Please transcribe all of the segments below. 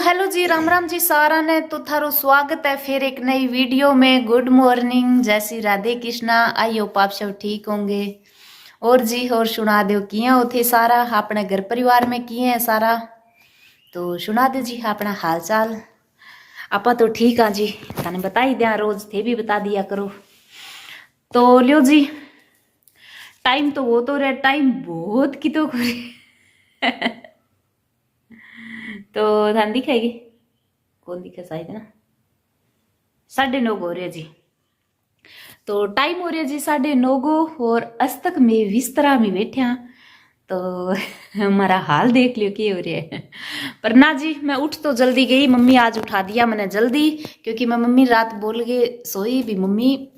Hello जी, राम राम जी सारा ने। तो थारो स्वागत है फिर एक नई वीडियो में। गुड मॉर्निंग, जय श्री राधे कृष्णा। आई होप आप सब ठीक होंगे। और जी और सुना दो किए हो थे सारा, अपने घर परिवार में किए है सारा। तो सुना दो जी अपना हाल चाल। आपा तो ठीक हाँ जी, थाने बता ही दिया, रोज थे भी बता दिया करो। तो लियो जी, टाइम तो वो तो रहा, टाइम बहुत की तो तो थान दिखाएगी कौन दिखे शायद ना, 9:30 हो रहे जी। तो टाइम हो रहा जी 9:30 को, और आज तक मैं बिस्तरा में बैठा। तो हमारा हाल देख लियो क्या हो रहा है। पर ना जी, मैं उठ तो जल्दी गई, मम्मी आज उठा दिया मैंने जल्दी, क्योंकि मैं मम्मी रात बोल के सोई भी, मम्मी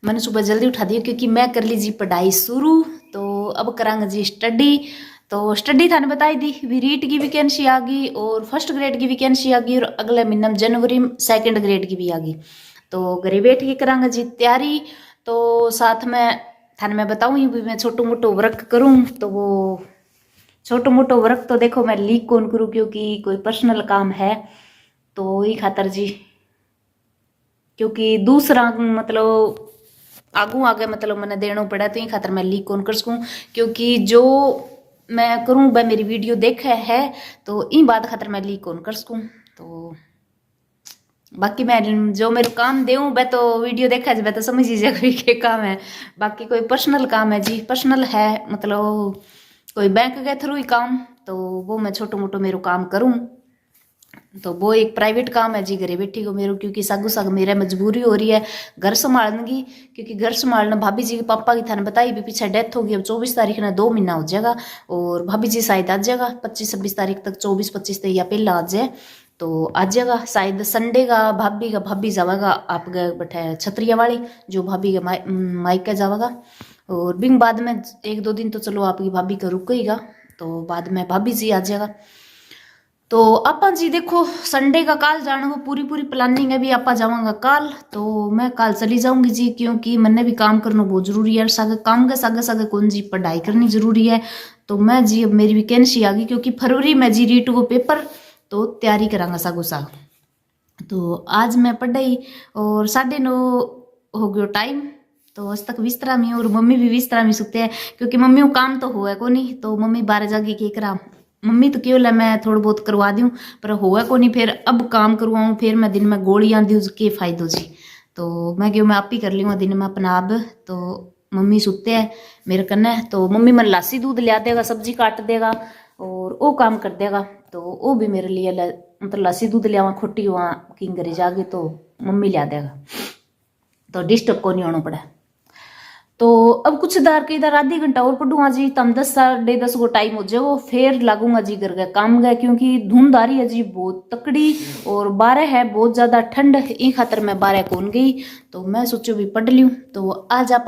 मैंने सुबह जल्दी उठा दिया क्योंकि मैं कर ली जी पढ़ाई शुरू। तो अब करांगे जी स्टडी। तो स्टडी थाने बताई दी भी, रीट की वैकेंसी आ गई और फर्स्ट ग्रेड की वैकेंसी आ गई, और अगले महीने में जनवरी में सेकंड ग्रेड की भी आ गई। तो घरे बैठ के करांगे जी तैयारी। तो साथ में थाने मैं बताऊँ भी, मैं छोटो मोटो वर्क करूँ तो वो छोटो मोटो वर्क तो देखो मैं लीक कौन करूँ, क्योंकि कोई पर्सनल काम है तो ही खातर जी, क्योंकि दूसरा मतलब आगू आगे मतलब मैंने देना पड़ा, तो ये खातर मैं लीक कौन कर सकूँ, क्योंकि जो मैं करूँ वह मेरी वीडियो देखे है, तो इन बात खातर मैं लीक कौन कर सकूँ। तो बाकी मैं जो मेरे काम देऊँ वह तो वीडियो देखा जी, वह तो समझ लीजिए कोई के काम है। बाकी कोई पर्सनल काम है जी, पर्सनल है मतलब कोई बैंक के थ्रू ही काम, तो वो मैं छोटो मोटो मेरे काम करूँ। तो वो एक प्राइवेट काम है जी, घरे बैठी को मेरे, क्योंकि सागू साग मेरा मजबूरी हो रही है घर संभालने की, क्योंकि घर संभालना भाभी जी के पापा की थाने बताई भी पीछे डेथ होगी, अब 24 तारीख ने 2 महीना हो जाएगा, और भाभी जी शायद आ जाएगा 25-26 तारीख तक, 24-25 तक या पहला आ जाए तो आ जाएगा शायद संडे का। भाभी जावेगा आपके बैठे छतरिया वाली, जो भाभी के मायके जावेगा, और बिंग बाद में 1-2 दिन तो चलो आपकी भाभी का रुकेगा, तो बाद में भाभी जी आ जाएगा। तो आपा जी देखो संडे का काल जाने को पूरी पूरी प्लानिंग है भी, आपा जावांगा काल, तो मैं काल चली जाऊंगी जी, क्योंकि मैंने भी काम करना बहुत जरूरी है, सागे काम के सागे सागे कौन जी पढ़ाई करनी जरूरी है। तो मैं जी अब मेरी वैकेंसी आ गई, क्योंकि फरवरी में जी रीटू को पेपर, तो तैयारी करांगा सागो साग। तो आज मैं पढ़ाई, और 9:30 हो गयो टाइम, तो आज तक बिस्तरा में, और मम्मी भी बिस्तरा में सुते हैं, क्योंकि मम्मी को काम तो हुआ को नहीं, तो मम्मी 12 जाके के करा, मम्मी तो केवल है मैं थोड़ा बहुत करवा दूँ, पर हुआ को नहीं, फिर अब काम करवाऊँ, फिर मैं दिन में गोलियाँ दूँ के फायदो जी। तो मैं क्यों मैं आप ही कर लूँगा दिन में अपना अब। तो मम्मी सुते हैं मेरे कन्ने, तो मम्मी मन लासी दूध लिया देगा, सब्जी काट देगा, और वो काम कर देगा, तो वो भी मेरे लिए मतलब लस्सी दूध लिया खोटी वहाँ किंग करे जाके, तो मम्मी लिया देगा, तो डिस्टर्ब को नहीं होना पड़ा। तो अब कुछ देर के इधर आधी घंटा और पढ़ूंगा जी, तम 10-10:30 को टाइम हो जाएगा, फिर लागूंगा जी घर का काम गए, क्योंकि धुंध आ रही है जी बहुत तकड़ी, और 12 है बहुत ज्यादा ठंड, इन खातर मैं 12 कौन गई, तो मैं सोचो भी पढ़ लूँ। तो आज आप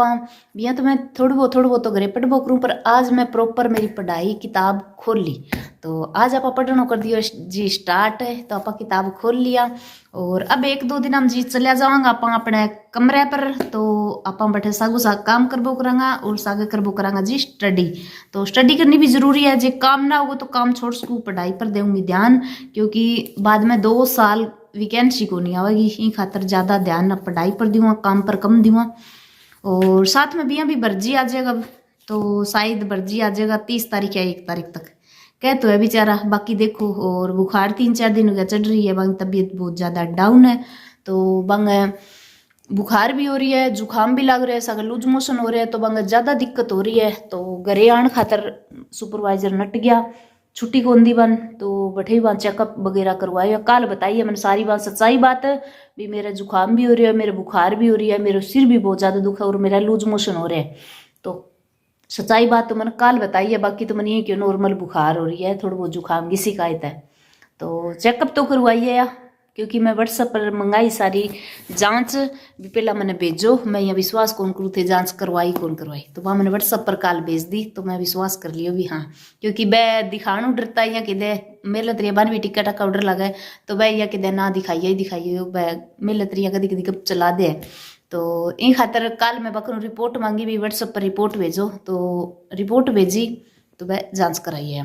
बिया तो मैं थोड़ी बहुत तो घरे पढ़बो करूँ, पर आज मैं प्रॉपर मेरी पढ़ाई किताब खोल ली। तो आज आप पढ़ना कर दियो जी स्टार्ट है, तो आप किताब खोल लिया, और अब 1-2 दिन हम जी चलिया जावांगा आप अपने कमरे पर, तो आप बैठे सागू साग काम करबो करांगा, और सागे करबो करांगा जी स्टडी। तो स्टडी करनी भी जरूरी है जी, काम ना होगा तो काम छोड़ सकूँ, पढ़ाई पर दूंगी ध्यान, क्योंकि बाद में 2 साल वैकेंसी को नहीं आवेगी, इन खातर ज़्यादा ध्यान पढ़ाई पर दूंगा, काम पर कम दूंगा। और साथ में भी भर्जी आ जाएगा, तो शायद भर्जी आ जाएगा 30 तारीख या 1 तारीख तक, कह तो है बेचारा, बाकी देखो। और बुखार 3-4 दिन हो गया चढ़ रही है, बाकी तबीयत बहुत ज़्यादा डाउन है, तो बंग बुखार भी हो रही है, जुकाम भी लग रहा है, सगर लूज मोशन हो रहा है, तो बंग ज़्यादा दिक्कत हो रही है। तो घरे आन खातर सुपरवाइजर नट गया, छुट्टी को दी बन, तो बैठे ही चेकअप वगैरह करवाए, काल बताइए मैंने सारी बात, सच्चाई बात है भी, मेरा जुकाम भी हो रहा है, मेरे बुखार भी हो रही है, मेरे सिर भी बहुत ज़्यादा दुख है, और मेरा लूज मोशन हो रहा है। तो सच्चाई बात तो मैंने काल बताई है, बाकी तो मैंने ये क्यों नॉर्मल बुखार हो रही है, थोड़ा बहुत जुकाम की शिकायत है, तो चेकअप तो करवाइए या, क्योंकि मैं व्हाट्सएप पर मंगाई सारी जांच भी, पहला मैंने भेजो, मैं यहाँ विश्वास कौन करूँ थे जांच करवाई कौन करवाई, तो वहाँ मैंने व्हाट्सएप पर काल भेज दी, तो मैं विश्वास कर लियो भी हाँ, क्योंकि वह दिखाणु डरता या कि दे मेरे तरिया बान भी टिक्का टक्का ऑर्डर लगा है, तो वह या कि दे ना दिखाइए वह मेरे तरिया कभी कभी कब चला दे। तो इन खातर काल मैं बकरू रिपोर्ट मांगी भी, व्हाट्सएप पर रिपोर्ट भेजो, तो रिपोर्ट भेजी, तो वह जांच कराइए।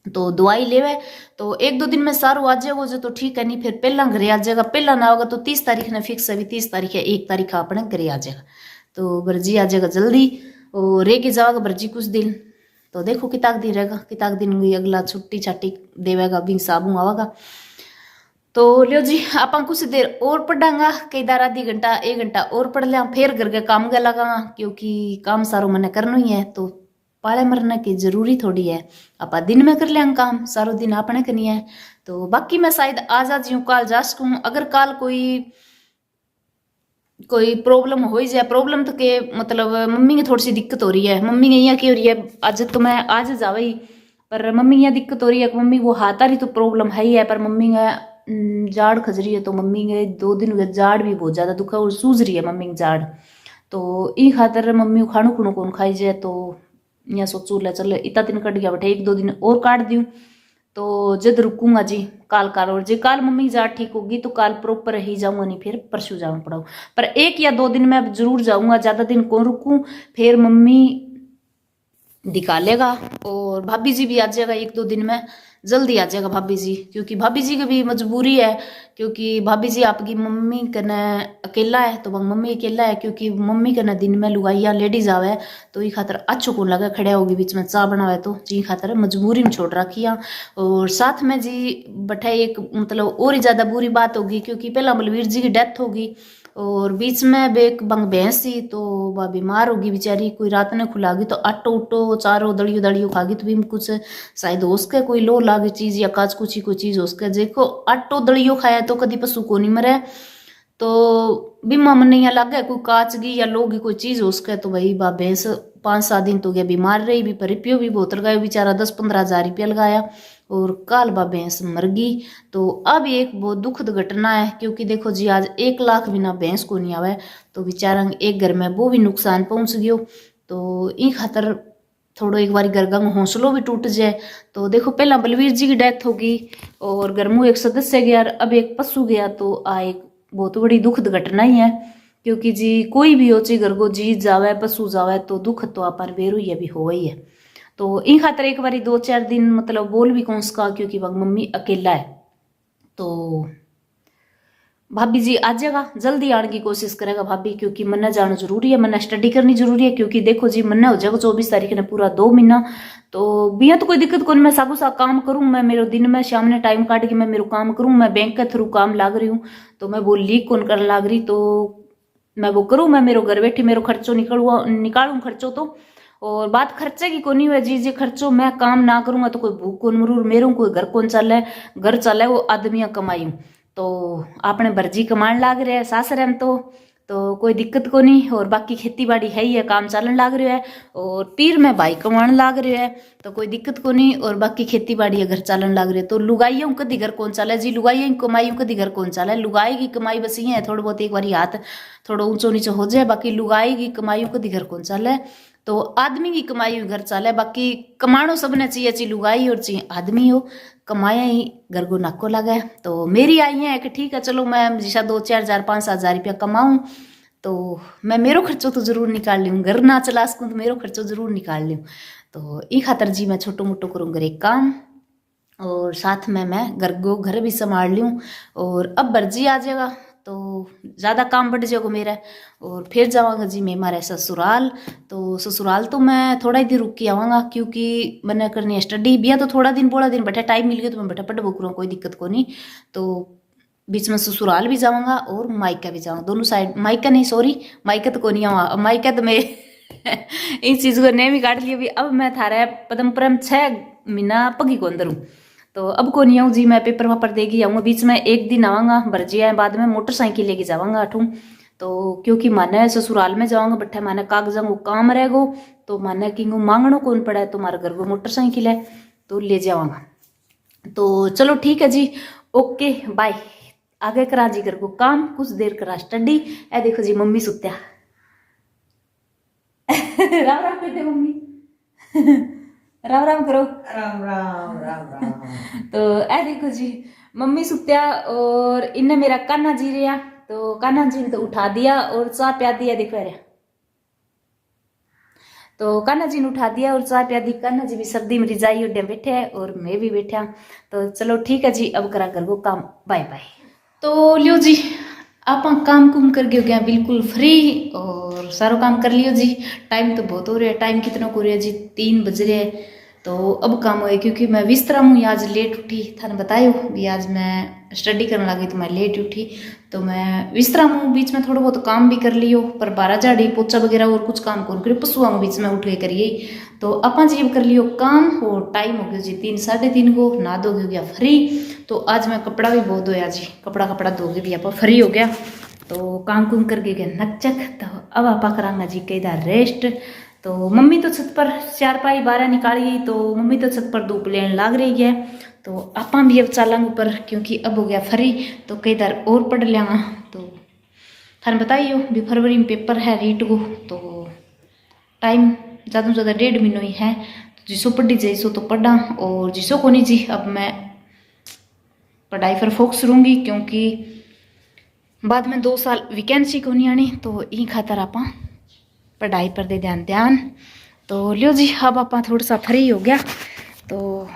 तो दवाई लेवे तो 1-2 दिन में सारू आ जाएगा जो तो ठीक है, नहीं फिर पहला घरे आ जाएगा। पहला ना होगा तो 30 तारीख ने फिक्स है, अभी 30 तारीख है, 1 तारीख अपने घरे आ जाएगा। तो बरजी आ जाएगा जल्दी और रह के जाएगा बरजी कुछ दिन। तो देखो किताक दिन रहेगा, किताक दिन हुई अगला छुट्टी छाटी देवेगा भी साबू आवागा। तो लियो जी आप कुछ देर और पढ़ांगा, कई दार आधी घंटा 1 घंटा और पढ़ लिया, फिर घर के काम गया लगा क्योंकि काम सारो मैंने करना ही है। तो पाले मरने की जरूरी थोड़ी है, आप दिन में कर लिया काम, सारो दिन आपने करनी है। तो बाकी मैं शायद आज जी काल जा सकूँ, अगर काल कोई प्रॉब्लम हो जाए, प्रॉब्लम तो के मतलब मम्मी की थोड़ी सी दिक्कत हो रही है। मम्मी की यहाँ की हो रही है, आज तो मैं आज जावा ही, पर मम्मी की यहाँ दिक्कत हो रही है। मम्मी वो हाथ आ रही तो प्रॉब्लम है ही है, पर मम्मी का जाड़ खज रही है। तो मम्मी के 2 दिन के जाड़ भी बहुत ज्यादा दुखा और सूझ रही है मम्मी की जाड़। तो ई खातर मम्मी को खाणु खुणु कौन खाई जाए। तो यहाँ सोचू ले चल इतना दिन कट गया बटे 1-2 दिन और काट दूँ तो जद रुकूंगा जी काल और जी काल मम्मी की जाट ठीक होगी तो काल प्रॉपर ही जाऊंगा, नहीं फिर परसों जाऊँ पड़ाऊ। पर 1 या 2 दिन में जरूर जाऊंगा, ज्यादा दिन कौन रुकूं, फिर मम्मी दिखा लेगा और भाभी जी भी आ जाएगा 1-2 दिन में, जल्दी आ जाएगा भाभी जी, क्योंकि भाभी जी की भी मजबूरी है। क्योंकि भाभी जी आपकी मम्मी कने अकेला है, तो वह मम्मी अकेला है क्योंकि मम्मी कने दिन में लुगाइया लेडीज आवे तो ये खातर अच्छो को लगे खड़े होगी बीच में चाह बनावे, तो जी खातर मजबूरी में छोड़ रखी है। और साथ में जी बठे एक मतलब और ही ज्यादा बुरी बात होगी क्योंकि पहला बलवीर जी की डेथ होगी और बीच में एक बंग भैंस थी तो वह बीमार होगी बेचारी, कोई रात ने खुलागी तो आटो उटो चारो दड़ियो दड़ियो खागी तो भी कुछ शायद हो सके कोई लो लागे चीज या काच कुछ ही कोई चीज हो सके। देखो आटो दड़ियो खाया तो कभी पशु को नहीं मरे, तो बीमा मन नहीं लगे कोई काचगी या लोगी कोई चीज हो सके। तो भाई बा भैंस 5-7 दिन तो गया बीमार रही भी, पर रुपयो भी बहुत लगाया बेचारा, 10-15 हजार रुपया लगाया और काल बा भैंस मर गई। तो अब एक बहुत दुखद घटना है क्योंकि देखो जी आज 1 लाख बिना भैंस को नहीं आवे तो बेचारा एक घर में वो भी नुकसान पहुंच गयो। तो ई खातर थोड़ो एक बार घर का हौसलो भी टूट जाए। तो देखो पहला बलवीर जी की डेथ होगी और घर में एक सदस्य गया, अब एक पशु गया, तो आ एक बहुत बड़ी दुखद घटना ही है क्योंकि जी कोई भी हो ची घर को जी जावे पशु जावे तो दुख तो अपन बेरू ही अभी हो ही है। तो इन खातर एक बारी 2-4 दिन मतलब बोल भी कौन सका क्योंकि वह मम्मी अकेला है। तो भाभी जी आ जाएगा, जल्दी आने की कोशिश करेगा भाभी, क्योंकि मन्ना जाना जरूरी है, मन्ना स्टडी करनी जरूरी है क्योंकि देखो जी मन्ना हो जाएगा 24 तारीख ने पूरा 2 महीना। तो बिया तो कोई दिक्कत को नहीं, मैं सागू सा काम करूँ, मैं मेरे दिन में शाम ने टाइम काट के मैं मेरे काम करूँ, मैं बैंक के थ्रू काम लाग रही हूँ तो मैं वो लीक कौन कर लाग रही, तो मैं वो करूँ, मैं मेरे घर बैठी मेरे खर्चो निकालू खर्चो। तो और बात खर्चे की को नहीं हुआ जी, जे खर्चो मैं काम ना करूंगा तो कोई भूख कौन मरूर मेरू, कोई घर कौन चले, घर चले वो आदमियां कमाई। तो आपने बर्जी कमान लाग रहे हैं सासरे में तो कोई दिक्कत को नहीं। और बाकी खेती बाड़ी है ही है, काम चलन लाग रहा है और पीर में भाई कमान लाग रहे है तो कोई दिक्कत को नहीं। और बाकी खेती बाड़ी है घर चलन लाग रहे, तो लुगाइयों कदी घर कौन चले जी, लुगाइयों कमाई कदी घर कौन चले, लुगाई की कमाई बस ये है थोड़ा बहुत एक बार हाथ थोड़ा ऊंचो नीचो हो जाए, बाकी लुगाई की कमाई कदी घर कौन चले। तो आदमी की कमाई हुई घर चले, बाकी कमाणो सबने चाहिए, ची लुगाई और चाहिए आदमी हो, कमाया ही घर को नाको लगा। तो मेरी आई है कि ठीक है चलो मैं जैसा 2-4 हजार 5-7 हजार रुपया कमाऊं तो मैं मेरो खर्चो तो जरूर निकाल लूँ, घर ना चला सकूँ तो मेरो खर्चो जरूर निकाल लूँ। तो ई खातर जी मैं छोटो मोटो करूँ घर एक काम और साथ में मैं घर भी संभाल लूँ। और अब बर्जी आ जाएगा तो ज़्यादा काम बढ़ जाएगा मेरा और फिर जाऊँगा जी मैं हमारे ससुराल। तो ससुराल तो मैं थोड़ा ही दिन रुक के आऊँगा क्योंकि मैंने करनी है स्टडी बिया, तो थोड़ा दिन बोला दिन बैठा टाइम मिल गया तो मैं बैठा पढ़ बुक रहा हूँ, कोई दिक्कत को नहीं। तो बीच में ससुराल भी जाऊँगा और मायका भी जाऊँगा, दोनों साइड, मायका नहीं सॉरी मायका तो को नहीं आऊँगा, मायका तो मैं इस चीज़ को नेम ही काट लिया भी। अब मैं थारा पदमपुरम 6 महीना पगी को अंदर हूँ तो अब को नहीं आऊँ जी, मैं पेपर वापर देगी आऊँगा, बीच में एक दिन आऊँगा भरजी आए, बाद में मोटरसाइकिल लेके जाऊँगा अठूँ। तो क्योंकि माने ससुराल में जाऊँगा बट्ठे माने कागजां को काम रहेगो तो माने कि मांगनो कौन पड़ा है, तो हमारे घर को मोटरसाइकिल है तो ले जाऊँगा। तो चलो ठीक है जी, ओके बाय। आगे करा जी घर को काम, कुछ देर करा स्टडी। ए देखो जी मम्मी सुत्या राम राम कहते मम्मी राम राम करो, राम राम राम राम। तो ए देखो जी मम्मी सुत्या और इन्हें मेरा कान्हा जी रहा, तो कान्हा जी ने तो उठा दिया और चाय प्या दिया, देखो रहा। तो कान्हा जी ने उठा दिया और चाय पिया दी। कान्हा जी भी सर्दी में रिजाई उड्डे बैठे हैं और मैं भी बैठा। तो चलो ठीक है जी, अब करा कर वो काम। Bye bye. तो लियो जी आप काम कुम कर गए हो गया बिल्कुल फ्री और सारो काम कर लियो जी। टाइम तो बहुत हो रहा है, टाइम कितना हो रहा है जी, 3 बज रहे हैं। तो अब काम हुए क्योंकि मैं विस्तरा हूँ, आज लेट उठी। थाने बतायो भी आज मैं स्टडी करने लगी तो मैं लेट उठी, तो मैं विस्तरा हूँ। बीच में थोड़ा बहुत काम भी कर लियो, पर 12 झाड़ी पोचा वगैरह और कुछ काम कौन करियो, पशुआ बीच में उठ के करिए। तो अपा जी कर लियो काम और टाइम हो गया जी 3 साढ़े 3 को। ना धो गया फ्री। तो आज मैं कपड़ा भी बहुत धोया जी, कपड़ा धो के भी आप फ्री हो गया। तो काम कुम करके गए नकचक। तो अब आप करांगा जी कईदा रेस्ट। तो मम्मी तो छत पर चारपाई बारह निकाली, तो मम्मी तो छत पर धूप लेने लाग रही है। तो आपा भी अब चलेंगे ऊपर क्योंकि अब हो गया फ्री। तो कई दार और पढ़ लेंगा। तो थाने बताइयो भी फरवरी में पेपर है रीट को, तो टाइम ज़्यादा से ज़्यादा 1.5 महीनों ही है। तो जिसो पढ़ी जाइसो तो पढ़ा और जिसो को नहीं जी, अब मैं पढ़ाई पर फोकस रहूँगी क्योंकि बाद में 2 साल वैकेंसी को नहीं आनी। तो यही खातर आप पढ़ाई पर दे ध्यान। तो लियो जी अब आप थोड़ा सा फ्री हो गया। तो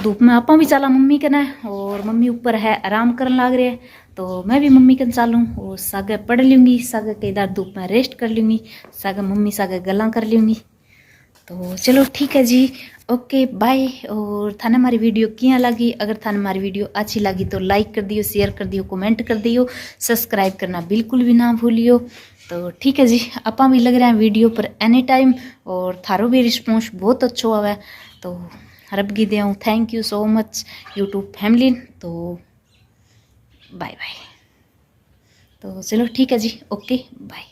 धूप में आपा भी चला मम्मी के ना, और मम्मी ऊपर है आराम करने लाग रहे हैं। तो मैं भी मम्मी के चालूँ और सागे पढ़ लूँगी, सागे कई दार धूप में रेस्ट कर लूँगी, सागे मम्मी सागे गल्ला कर लूँगी। तो चलो ठीक है जी, ओके बाय। और थाने हमारी वीडियो क्या लगी, अगर थाने हमारी वीडियो अच्छी लगी तो लाइक कर दियो, शेयर कर दियो, कमेंट कर दियो, सब्सक्राइब करना बिल्कुल भी ना भूलियो। तो ठीक है जी, आपा भी लग रहे हैं वीडियो पर एनी टाइम और थारो भी रिस्पॉन्स बहुत अच्छा आवा है। तो रब की दें, thank you so much YouTube family. तो बाय बाय। तो चलो ठीक है जी, ओके बाय।